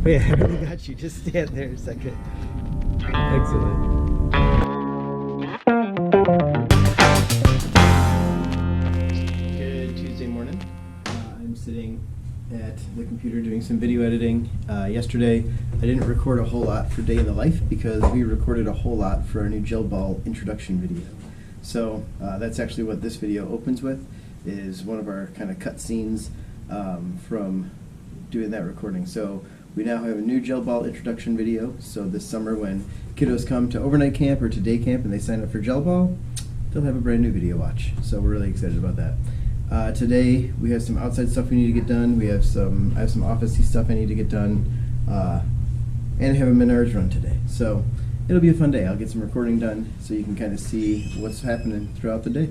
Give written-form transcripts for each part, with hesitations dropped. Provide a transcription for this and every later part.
yeah, I really got you. Just stand there a second. Excellent. Good Tuesday morning. I'm sitting at the computer doing some video editing. Yesterday I didn't record a whole lot for Day in the Life because we recorded a whole lot for our new gel ball introduction video. So that's actually what this video opens with, is one of our kind of cut scenes from doing that recording. So we now have a new gel ball introduction video. So this summer when kiddos come to overnight camp or to day camp and they sign up for gel ball, they'll have a brand new video watch. So we're really excited about that. Today we have some outside stuff we need to get done. I have some office-y stuff I need to get done, and I have a Menards run today. So it'll be a fun day. I'll get some recording done so you can kind of see what's happening throughout the day.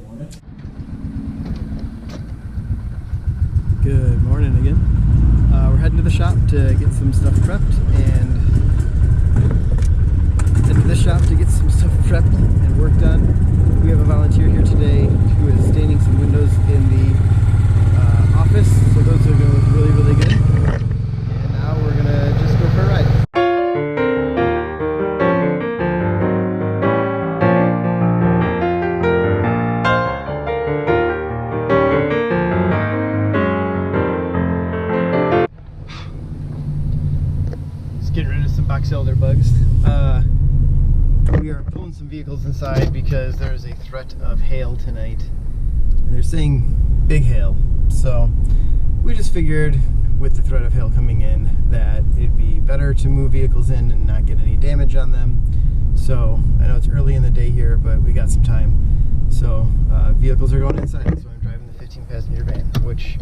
Good morning again. We're heading to the shop to get some stuff prepped, and heading to the shop to get some stuff prepped and work done. We have a volunteer here today who is staining some windows in the office, so those are going to look really, really good. And now we're going to just go for a ride. Just getting rid of some box elder bugs. We are pulling some vehicles inside because there's a threat of hail tonight, and they're saying big hail. So we just figured with the threat of hail coming in that it'd be better to move vehicles in and not get any damage on them. So I know it's early in the day here, but we got some time. So vehicles are going inside, so I'm driving the 15-passenger van, which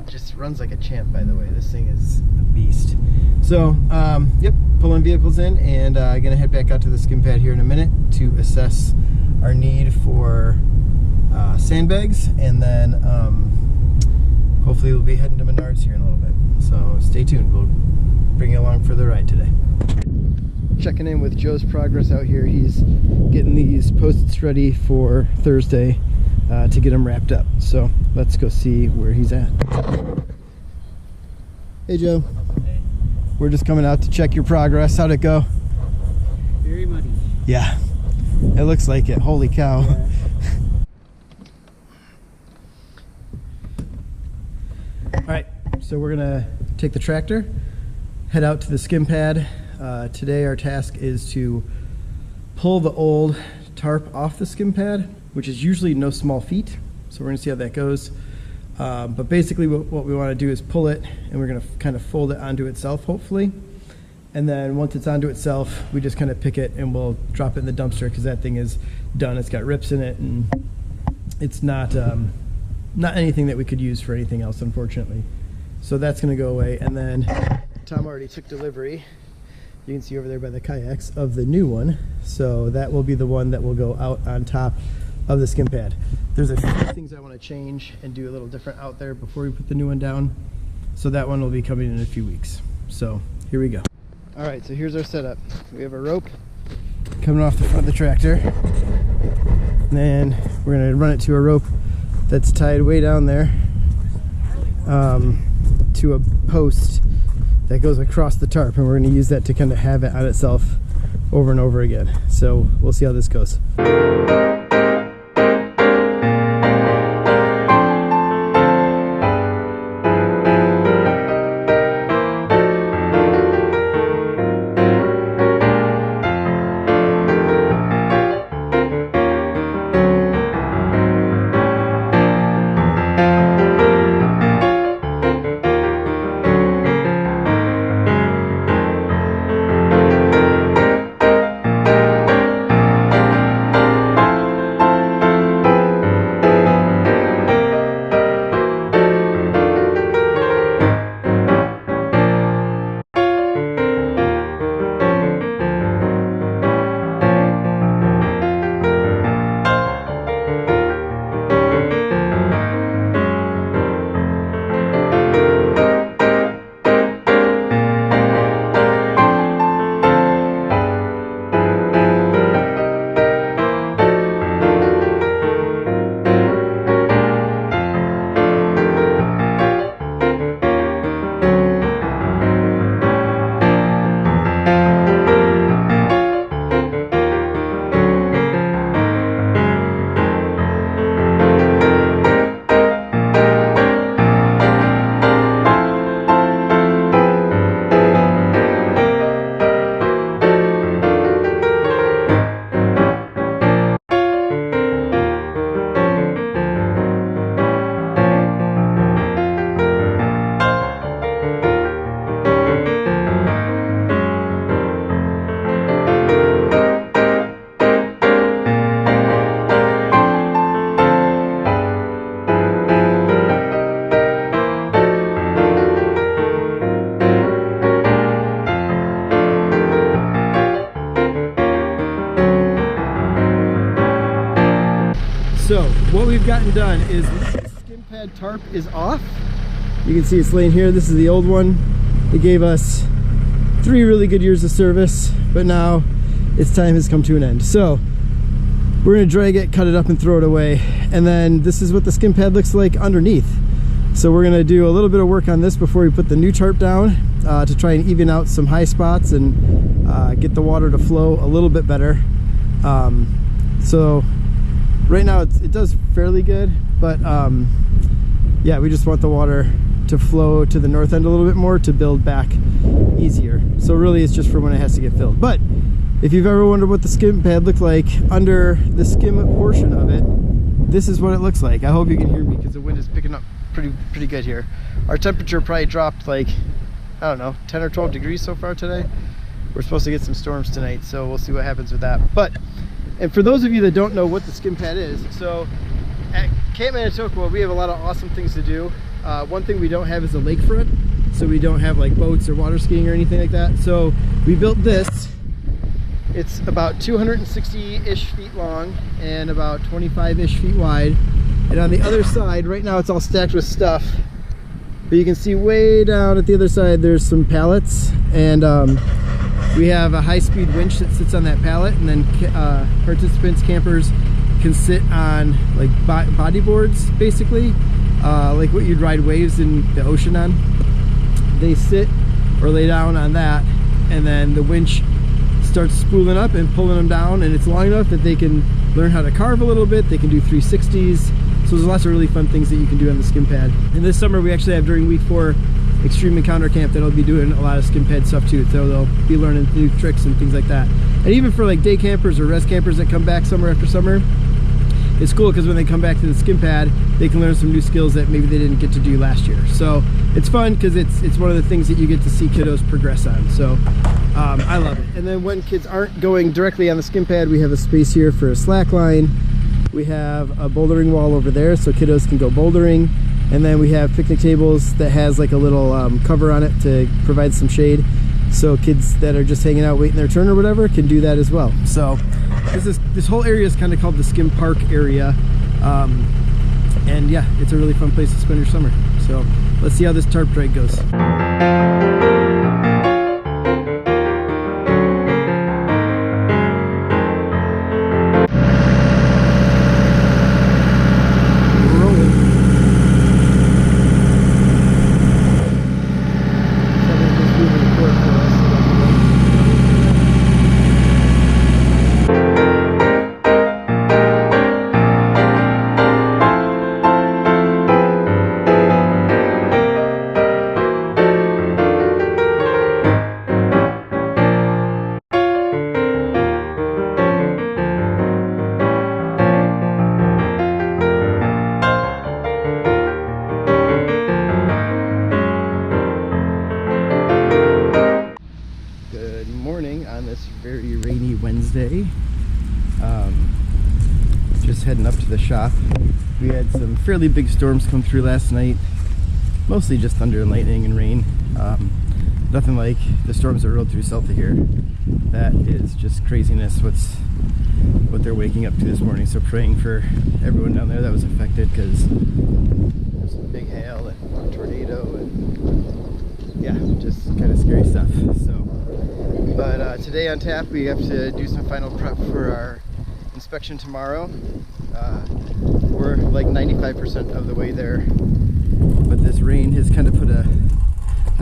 just runs like a champ, by the way. This thing is a beast. So, yep, pulling vehicles in, and I'm going to head back out to the SkimPad here in a minute to assess our need for sandbags, and then hopefully we'll be heading to Menards here in a little bit. So stay tuned. We'll bring you along for the ride today. Checking in with Joe's progress out here. He's getting these posts ready for Thursday to get them wrapped up. So let's go see where he's at. Hey Joe. Hey. We're just coming out to check your progress. How'd it go? Very muddy. Yeah, it looks like it. Holy cow. Yeah. Alright, so we're gonna take the tractor, head out to the SkimPad. Today our task is to pull the old tarp off the SkimPad, which is usually no small feat, so we're gonna see how that goes. But basically what we want to do is pull it, and we're going to kind of fold it onto itself, hopefully. And then once it's onto itself, we just kind of pick it and we'll drop it in the dumpster, because that thing is done. It's got rips in it, and it's not anything that we could use for anything else, unfortunately. So that's going to go away. And then Tom already took delivery, you can see over there by the kayaks, of the new one. So that will be the one that will go out on top of the SkimPad. There's a few things I want to change and do a little different out there before we put the new one down. So that one will be coming in a few weeks. So here we go. All right, so here's our setup. We have a rope coming off the front of the tractor. And then we're going to run it to a rope that's tied way down there to a post that goes across the tarp. And we're going to use that to kind of have it on itself over and over again. So we'll see how this goes. gotten done is the SkimPad tarp is off. You can see it's laying here. This is the old one. It gave us 3 really good years of service, but now its time has come to an end. So we're gonna drag it, cut it up, and throw it away. And then this is what the SkimPad looks like underneath. So we're gonna do a little bit of work on this before we put the new tarp down to try and even out some high spots and get the water to flow a little bit better. So right now it does fairly good, but yeah, we just want the water to flow to the north end a little bit more to build back easier. So really it's just for when it has to get filled. But if you've ever wondered what the SkimPad looked like under the skim portion of it, this is what it looks like. I hope you can hear me because the wind is picking up pretty good here. Our temperature probably dropped like, I don't know, 10 or 12 degrees so far today. We're supposed to get some storms tonight, so we'll see what happens with that. But, and for those of you that don't know what the SkimPad is, so at Camp Manitoba, we have a lot of awesome things to do. One thing we don't have is a lakefront, so we don't have like boats or water skiing or anything like that. So we built this. It's about 260-ish feet long and about 25-ish feet wide. And on the other side, right now it's all stacked with stuff, but you can see way down at the other side there's some pallets, and we have a high-speed winch that sits on that pallet, and then participants, campers, can sit on like bodyboards, basically, like what you'd ride waves in the ocean on. They sit or lay down on that, and then the winch starts spooling up and pulling them down, and it's long enough that they can learn how to carve a little bit. They can do 360s. So there's lots of really fun things that you can do on the SkimPad. And this summer we actually have, during week 4, Extreme Encounter Camp, that'll be doing a lot of SkimPad stuff too. So they'll be learning new tricks and things like that. And even for like day campers or res campers that come back summer after summer, it's cool because when they come back to the SkimPad, they can learn some new skills that maybe they didn't get to do last year. So it's fun because it's one of the things that you get to see kiddos progress on. So I love it. And then when kids aren't going directly on the SkimPad, we have a space here for a slack line. We have a bouldering wall over there so kiddos can go bouldering. And then we have picnic tables that has like a little cover on it to provide some shade. So kids that are just hanging out waiting their turn or whatever can do that as well. So this whole area is kind of called the Skim Park area. And yeah, it's a really fun place to spend your summer. So let's see how this tarp drag goes. Very rainy Wednesday. Just heading up to the shop. We had some fairly big storms come through last night, mostly just thunder and lightning and rain. Nothing like the storms that rolled through south of here. That is just craziness what they're waking up to this morning. So praying for everyone down there that was affected, because there's some big hail and tornado and yeah, just kind of scary stuff. So but today on tap we have to do some final prep for our inspection tomorrow. We're like 95% of the way there, but this rain has kind of put a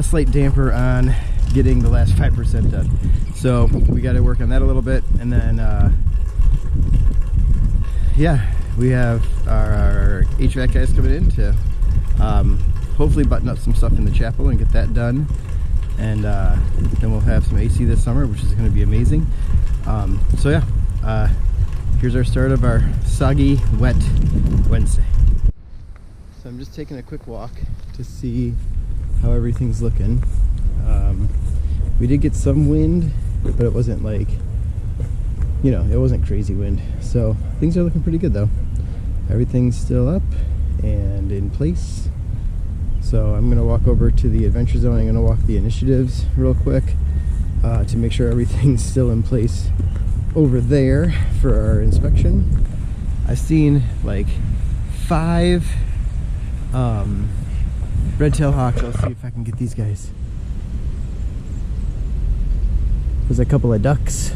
slight damper on getting the last 5% done. So we got to work on that a little bit, and then yeah, we have our HVAC guys coming in to hopefully button up some stuff in the chapel and get that done. And then we'll have some AC this summer, which is going to be amazing. So yeah, here's our start of our soggy, wet Wednesday. So I'm just taking a quick walk to see how everything's looking. We did get some wind, but it wasn't like, you know, it wasn't crazy wind. So things are looking pretty good though. Everything's still up and in place. So I'm gonna walk over to the adventure zone. I'm gonna walk the initiatives real quick to make sure everything's still in place over there for our inspection. I've seen like 5 red-tailed hawks. I'll see if I can get these guys. There's a couple of ducks.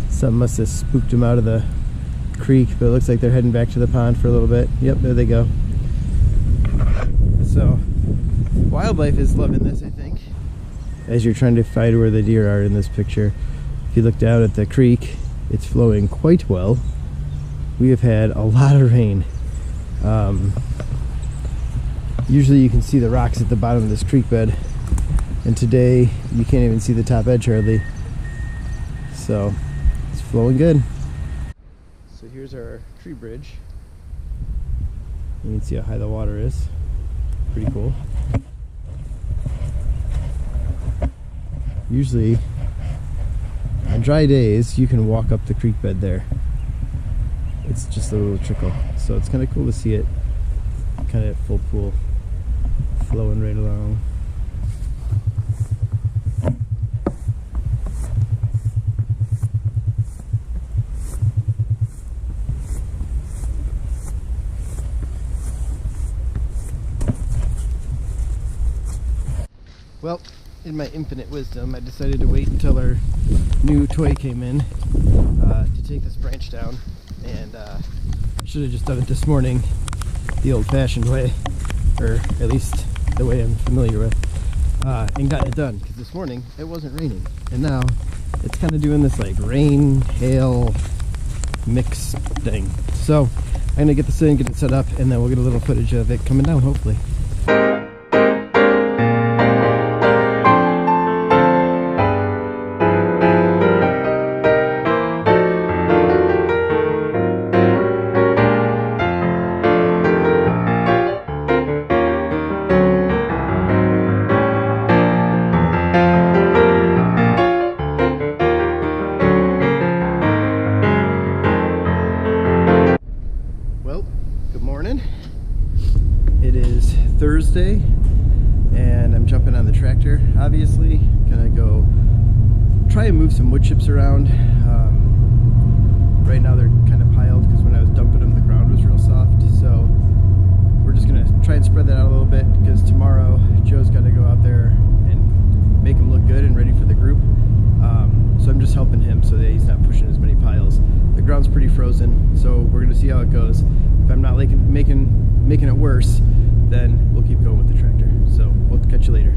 Some must have spooked them out of the creek, but it looks like they're heading back to the pond for a little bit. Yep, there they go. So, wildlife is loving this, I think. As you're trying to find where the deer are in this picture, if you look down at the creek, it's flowing quite well. We have had a lot of rain. Usually you can see the rocks at the bottom of this creek bed, and today you can't even see the top edge hardly. So it's flowing good. So here's our tree bridge. You can see how high the water is. Pretty cool. Usually on dry days you can walk up the creek bed there. It's just a little trickle, so it's kind of cool to see it kind of full pool flowing right along. Well, in my infinite wisdom, I decided to wait until our new toy came in to take this branch down, and should have just done it this morning the old-fashioned way, or at least the way I'm familiar with, and gotten it done, because this morning it wasn't raining, and now it's kind of doing this like rain, hail mix thing. So I'm gonna get this in, get it set up, and then we'll get a little footage of it coming down, hopefully. It is Thursday, and I'm jumping on the tractor, obviously. Gonna go try and move some wood chips around. Right now they're kind of piled because when I was dumping them the ground was real soft, so we're just gonna try and spread that out a little bit, because tomorrow Joe's got to go out there and make them look good and ready for the group. So I'm just helping him so that he's not pushing as many piles. The ground's pretty frozen, so we're gonna see how it goes. If I'm not making it worse, then we'll keep going with the tractor. So we'll catch you later.